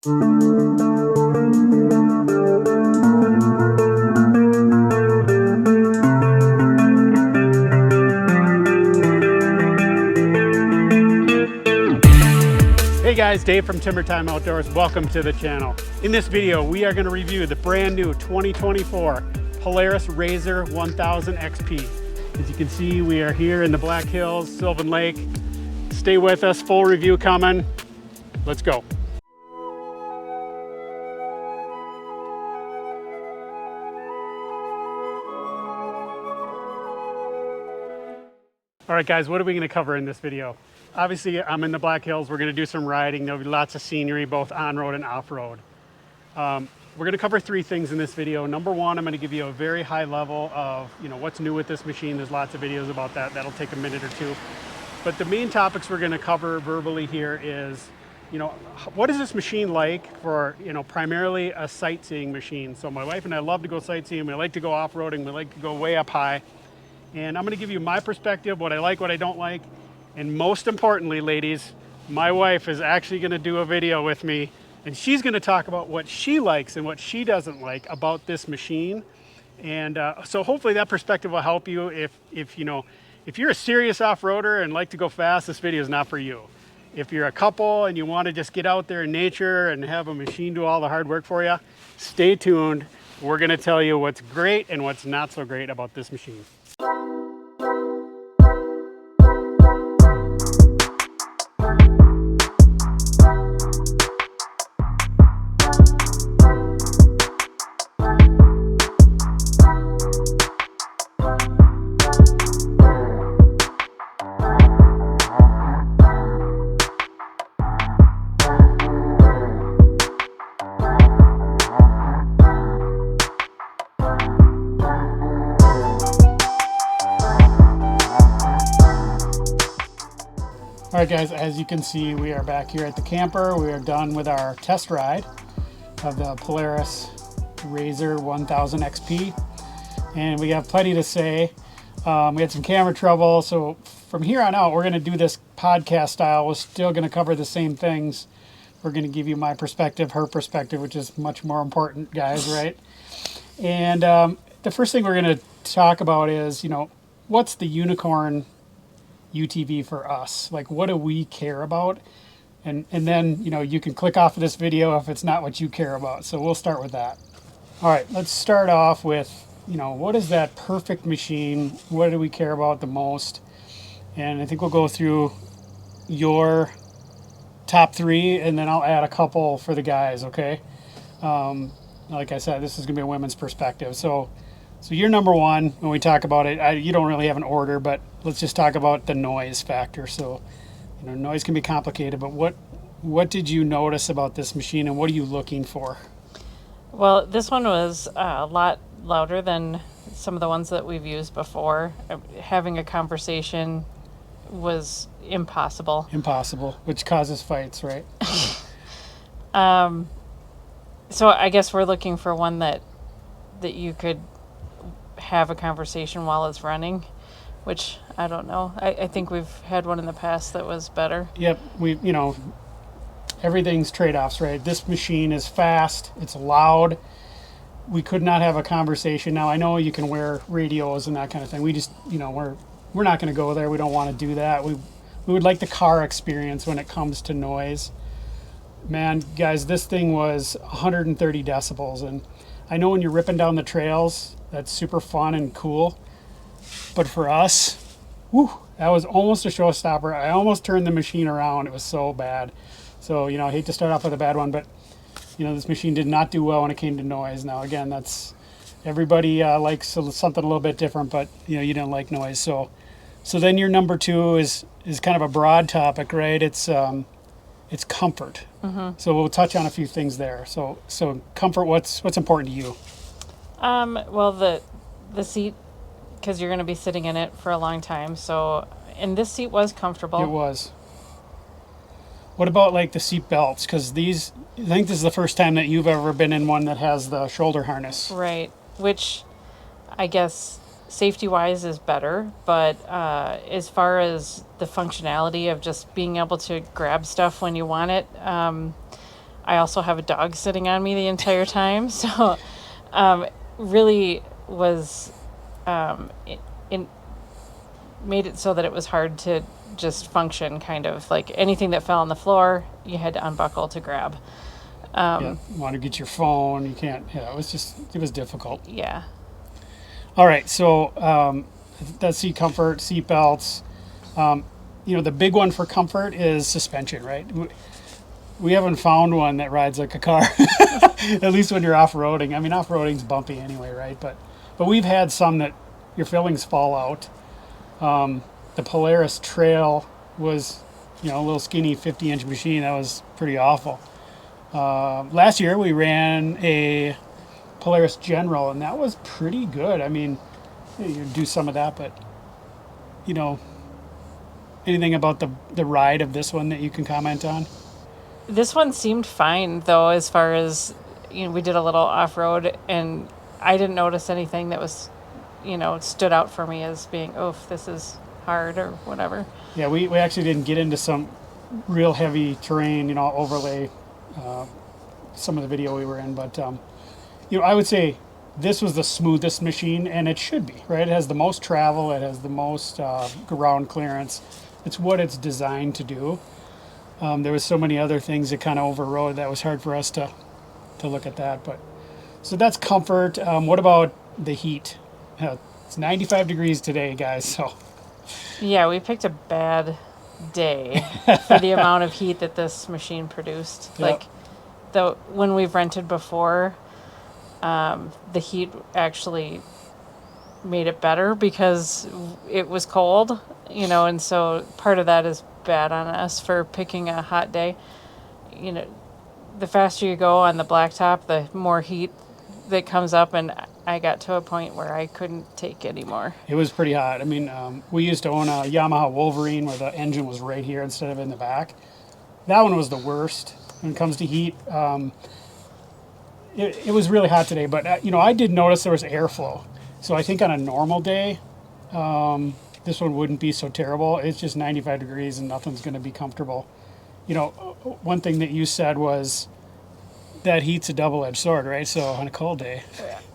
Hey guys, Dave from Timber Time Outdoors. Welcome to the channel. In this video, we are going to review the brand new 2024 Polaris RZR 1000 XP. As you can see, we are here in the Black Hills, Sylvan Lake. Stay with us, full review coming. Let's go. All right guys, what are we going to cover in this video? Obviously, I'm in the Black Hills. We're going to do some riding. There'll be lots of scenery, both on-road and off-road. We're going to cover three things in this video. Number one, I'm going to give you a very high level of, what's new with this machine. There's lots of videos about that. That'll take a minute or two. But the main topics we're going to cover verbally here is, what is this machine like for, primarily a sightseeing machine. So my wife and I love to go sightseeing. We like to go off-roading. We like to go way up high. And I'm going to give you my perspective, what I like, what I don't like. And most importantly, ladies, my wife is actually going to do a video with me, and she's going to talk about what she likes and what she doesn't like about this machine. And so hopefully that perspective will help you. If you're a serious off-roader and like to go fast, this video is not for you. If you're a couple and you want to just get out there in nature and have a machine do all the hard work for you, stay tuned. We're going to tell you what's great and what's not so great about this machine. All right guys, as you can see, we are back here at the camper. We are done with our test ride of the Polaris RZR 1000 XP. And we have plenty to say. We had some camera trouble, so from here on out, we're gonna do this podcast style. We're still gonna cover the same things. We're gonna give you my perspective, her perspective, which is much more important, guys, right? And the first thing we're gonna talk about is, what's the unicorn UTV for us? Like, what do we care about? And then, you can click off of this video if it's not what you care about. So we'll start with that. All right, let's start off with, what is that perfect machine? What do we care about the most? And I think we'll go through your top three, and then I'll add a couple for the guys, okay? Like I said, this is gonna be a women's perspective. So you're number one when we talk about it. You don't really have an order, but let's just talk about the noise factor. So, noise can be complicated, but what did you notice about this machine, and what are you looking for? Well, this one was a lot louder than some of the ones that we've used before. Having a conversation was impossible. Impossible, which causes fights, right? So I guess we're looking for one that you could have a conversation while it's running, which I don't know. I think we've had one in the past that was better. Yep, everything's trade-offs, right? This machine is fast, it's loud. We could not have a conversation. Now I know you can wear radios and that kind of thing. We just, we're not going to go there. We don't want to do that. We would like the car experience when it comes to noise. Man, guys, this thing was 130 decibels, and I know when you're ripping down the trails, that's super fun and cool. But for us, that was almost a showstopper. I almost turned the machine around. It was so bad. So, I hate to start off with a bad one, but, this machine did not do well when it came to noise. Now, again, that's everybody likes something a little bit different, but, you didn't like noise. So then your number two is kind of a broad topic, right? It's comfort. Mm-hmm. So we'll touch on a few things there. So comfort, what's important to you? Well, the seat, because you're going to be sitting in it for a long time. And this seat was comfortable. It was. What about like the seat belts? Because I think this is the first time that you've ever been in one that has the shoulder harness. Right. Which I guess safety-wise is better, but as far as the functionality of just being able to grab stuff when you want it, I also have a dog sitting on me the entire time. So really was it made it so that it was hard to just function, kind of like anything that fell on the floor, you had to unbuckle to grab. Yeah, you want to get your phone, you can't. Yeah, it was difficult. Yeah. All right, so that's seat comfort, seat belts. The big one for comfort is suspension, right? We haven't found one that rides like a car, at least when you're off-roading. I mean, off-roading's bumpy anyway, right? But we've had some that your fillings fall out. The Polaris Trail was, a little skinny 50-inch machine. That was pretty awful. Last year we ran a Polaris General, and that was pretty good. I mean, you do some of that, but anything about the ride of this one that you can comment on? This one seemed fine, though, as far as, we did a little off-road, and I didn't notice anything that was, stood out for me as being, this is hard or whatever. Yeah, we actually didn't get into some real heavy terrain, overlay some of the video we were in, but I would say this was the smoothest machine, and it should be, right? It has the most travel, it has the most ground clearance. It's what it's designed to do. There was so many other things that kind of overrode that was hard for us to look at that. But so that's comfort. What about the heat? It's 95 degrees today, guys. So yeah, we picked a bad day for the amount of heat that this machine produced. Yep. Like when we've rented before, the heat actually made it better because it was cold, and so part of that is bad on us for picking a hot day. The faster you go on the blacktop, the more heat that comes up, and I got to a point where I couldn't take anymore. It was pretty hot. I mean, we used to own a Yamaha Wolverine where the engine was right here instead of in the back. That one was the worst when it comes to heat. It was really hot today, but I did notice there was airflow. So I think on a normal day, this one wouldn't be so terrible. It's just 95 degrees and nothing's going to be comfortable. One thing that you said was that heat's a double-edged sword, right? So on a cold day,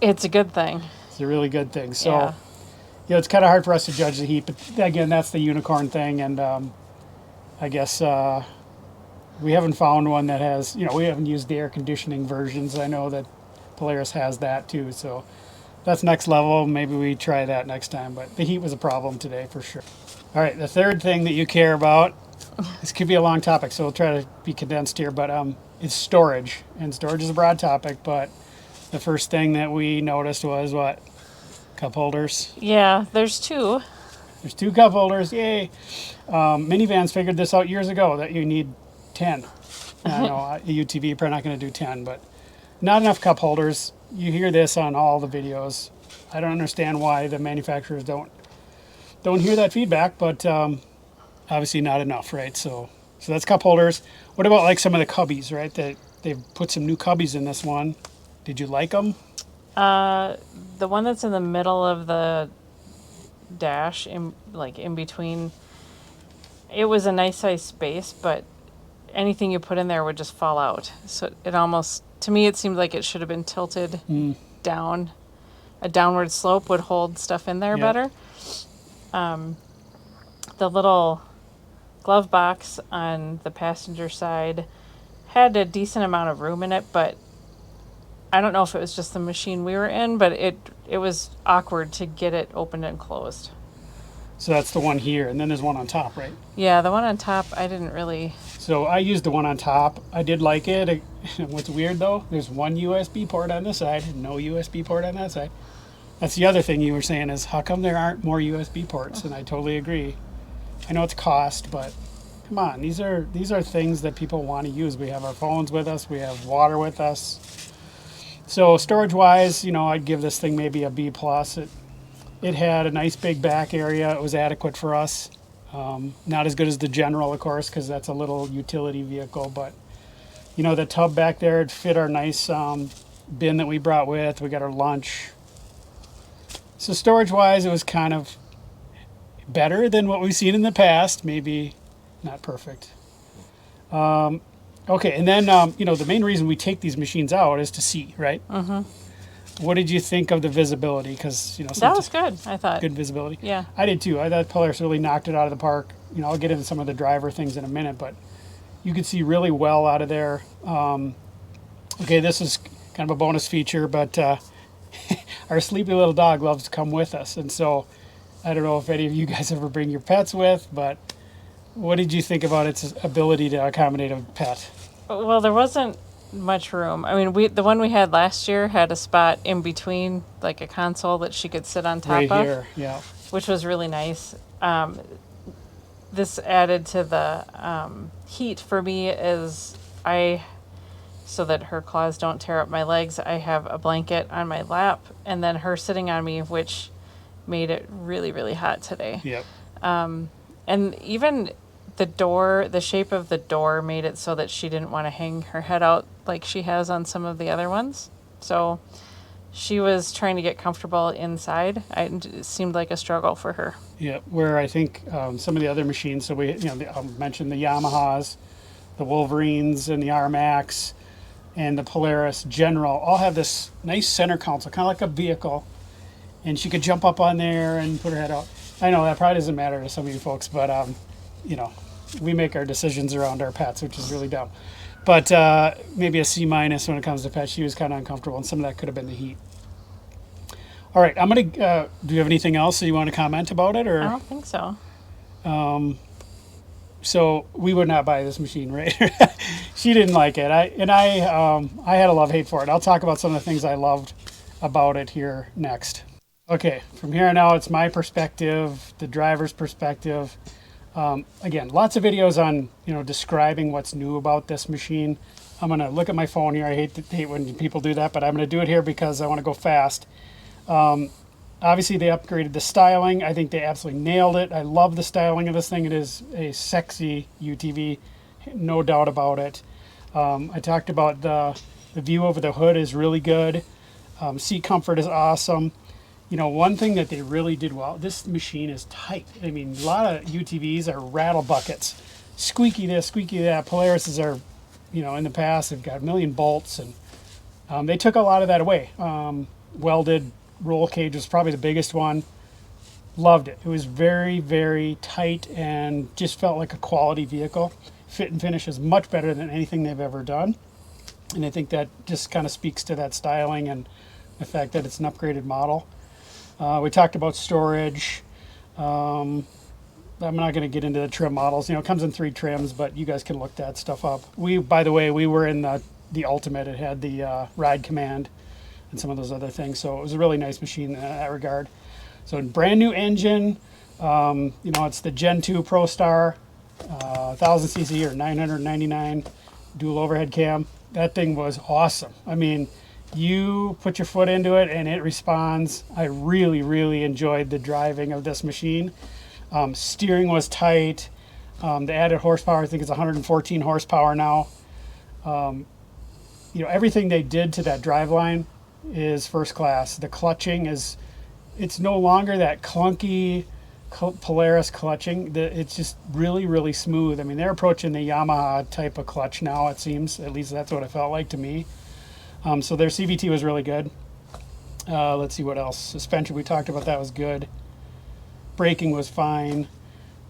it's a good thing. It's a really good thing. So, it's kind of hard for us to judge the heat, but again, that's the unicorn thing. And I guess we haven't found one that has, we haven't used the air conditioning versions. I know that Polaris has that too. So that's next level. Maybe we try that next time, but the heat was a problem today for sure. All right, the third thing that you care about, this could be a long topic, so we'll try to be condensed here, but it's storage. And storage is a broad topic, but the first thing that we noticed was what? Cup holders. Yeah, there's two. There's 2 cup holders, yay. Minivans figured this out years ago, that you need 10. I know a UTV probably not going to do 10, but not enough cup holders. You hear this on all the videos. I don't understand why the manufacturers don't hear that feedback, but obviously not enough, right? So that's cup holders. What about like some of the cubbies, right? They've put some new cubbies in this one. Did you like them? The one that's in the middle of the dash, in between, it was a nice size space, but anything you put in there would just fall out. So it almost, to me, it seemed like it should have been tilted down. A downward slope would hold stuff in there better. The little glove box on the passenger side had a decent amount of room in it, but I don't know if it was just the machine we were in, but it was awkward to get it opened and closed. So that's the one here, and then there's one on top, right? Yeah, the one on top, I didn't really... So I used the one on top. I did like it. What's weird, though, there's one USB port on this side, and no USB port on that side. That's the other thing you were saying is, how come there aren't more USB ports? And I totally agree. I know it's cost, but come on, these are things that people want to use. We have our phones with us. We have water with us. So storage-wise, I'd give this thing maybe a B+. It had a nice big back area. It was adequate for us. Not as good as the General, of course, because that's a little utility vehicle. But, the tub back there, it fit our nice bin that we brought with. We got our lunch. So storage-wise, it was kind of better than what we've seen in the past. Maybe not perfect. Okay, and then you know, the main reason we take these machines out is to see, right? What did you think of the visibility? Because you know, That was good, I thought. good visibility. Yeah. I did too. I thought Polaris really knocked it out of the park. You know, I'll get into some of the driver things in a minute, but you could see really well out of there. Okay, this is kind of a bonus feature, but our sleepy little dog loves to come with us, and so I don't know if any of you guys ever bring your pets with, but what did you think about its ability to accommodate a pet? Well, there wasn't much room. I mean, the one we had last year had a spot in between, like a console that she could sit on top Right of, here, yeah. which was really nice. This added to the heat for me is so that her claws don't tear up my legs, I have a blanket on my lap and then her sitting on me, which made it really, really hot today. Yep. And even the shape of the door made it so that she didn't want to hang her head out like she has on some of the other ones. So she was trying to get comfortable inside. It seemed like a struggle for her. Yeah, where I think some of the other machines, so I'll mention the Yamahas, the Wolverines, and the R-Max, and the Polaris General all have this nice center console, kind of like a vehicle, and she could jump up on there and put her head out. I know that probably doesn't matter to some of you folks, but you know, we make our decisions around our pets, which is really dumb. But maybe a C- when it comes to pets. She was kind of uncomfortable, and some of that could have been the heat. All right, I'm gonna. Do you have anything else that you want to comment about it, or? I don't think so. So we would not buy this machine, right? She didn't like it. I had a love-hate for it. I'll talk about some of the things I loved about it here next. Okay, from here on out, it's my perspective, the driver's perspective. Again, lots of videos on describing what's new about this machine. I'm gonna look at my phone here. I hate when people do that, but I'm gonna do it here because I want to go fast. Obviously, they upgraded the styling. I think they absolutely nailed it. I love the styling of this thing. It is a sexy UTV, no doubt about it. I talked about the view over the hood is really good. Seat comfort is awesome. You know, one thing that they really did well, this machine is tight. I mean, a lot of UTVs are rattle buckets. Squeaky this, squeaky that. Polarises are, in the past, they've got a million bolts, and they took a lot of that away. Welded roll cage was probably the biggest one. Loved it. It was very, very tight and just felt like a quality vehicle. Fit and finish is much better than anything they've ever done. And I think that just kind of speaks to that styling and the fact that it's an upgraded model. We talked about storage. I'm not going to get into the trim models. It comes in 3 trims, but you guys can look that stuff up. By the way, we were in the Ultimate. It had the ride command and some of those other things. So it was a really nice machine in that regard. So brand new engine. It's the Gen 2 ProStar, 1000cc or 999 dual overhead cam. That thing was awesome. I mean, you put your foot into it and it responds. I really, really enjoyed the driving of this machine. Steering was tight. The added horsepower, I think it's 114 horsepower now. Everything they did to that driveline is first class. The clutching it's no longer that clunky Polaris clutching. It's just really, really smooth. I mean, they're approaching the Yamaha type of clutch now, it seems. At least that's what it felt like to me. So their CVT was really good. Let's see what else. Suspension, we talked about, that was good. Braking was fine.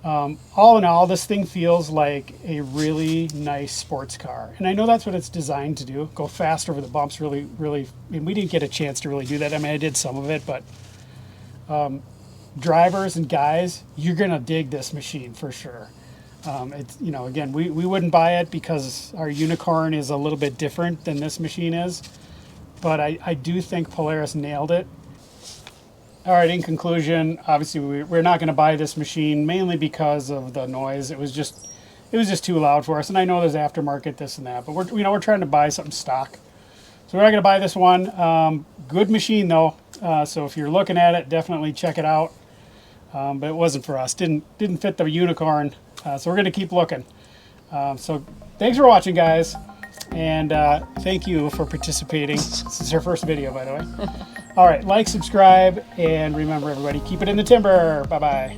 All in all, this thing feels like a really nice sports car. And I know that's what it's designed to do, go fast over the bumps, really, really. I mean, we didn't get a chance to really do that. I mean, I did some of it, but drivers and guys, you're going to dig this machine for sure. It's, again, we wouldn't buy it because our Unicorn is a little bit different than this machine is. But I do think Polaris nailed it. All right, in conclusion, obviously we're not going to buy this machine mainly because of the noise. It was just too loud for us. And I know there's aftermarket, this and that, but we're trying to buy something stock. So we're not going to buy this one. Good machine though. So if you're looking at it, definitely check it out. But it wasn't for us. Didn't fit the Unicorn. So we're going to keep looking. So thanks for watching, guys. And thank you for participating. This is our first video, by the way. All right, like, subscribe, and remember, everybody, keep it in the timber. Bye-bye.